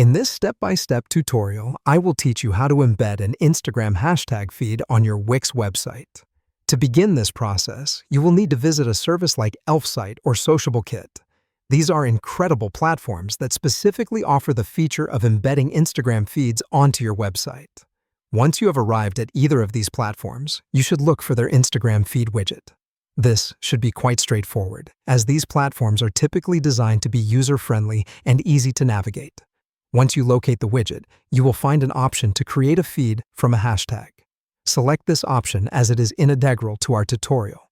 In this step-by-step tutorial, I will teach you how to embed an Instagram hashtag feed on your Wix website. To begin this process, you will need to visit a service like Elfsight or SociableKit. These are incredible platforms that specifically offer the feature of embedding Instagram feeds onto your website. Once you have arrived at either of these platforms, you should look for their Instagram feed widget. This should be quite straightforward, as these platforms are typically designed to be user-friendly and easy to navigate. Once you locate the widget, you will find an option to create a feed from a hashtag. Select this option as it is integral to our tutorial.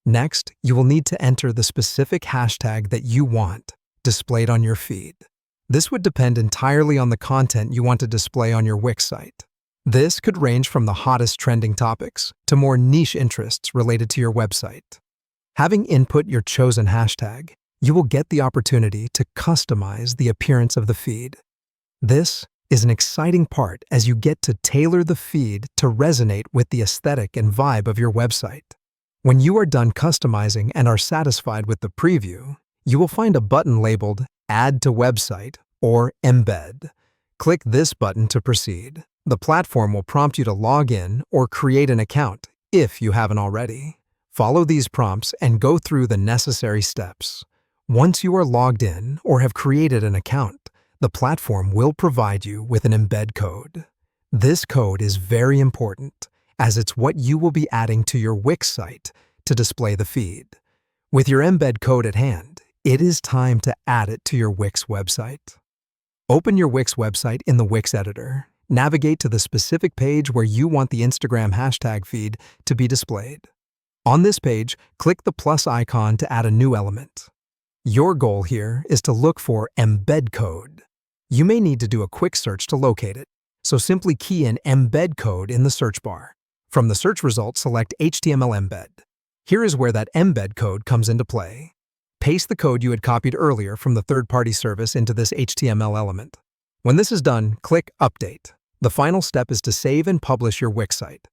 Next, you will need to enter the specific hashtag that you want displayed on your feed. This would depend entirely on the content you want to display on your Wix site. This could range from the hottest trending topics to more niche interests related to your website. Having input your chosen hashtag, you will get the opportunity to customize the appearance of the feed. This is an exciting part as you get to tailor the feed to resonate with the aesthetic and vibe of your website. When you are done customizing and are satisfied with the preview, you will find a button labeled Add to Website or Embed. Click this button to proceed. The platform will prompt you to log in or create an account if you haven't already. Follow these prompts and go through the necessary steps. Once you are logged in or have created an account, the platform will provide you with an embed code. This code is very important, as it's what you will be adding to your Wix site to display the feed. With your embed code at hand, it is time to add it to your Wix website. Open your Wix website in the Wix editor. Navigate to the specific page where you want the Instagram hashtag feed to be displayed. On this page, click the plus icon to add a new element. Your goal here is to look for embed code. You may need to do a quick search to locate it, so simply key in embed code in the search bar. From the search results, select HTML embed. Here is where that embed code comes into play. Paste the code you had copied earlier from the third-party service into this HTML element. When this is done, click Update. The final step is to save and publish your Wix site.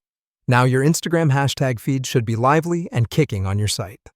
Now your Instagram hashtag feed should be lively and kicking on your site.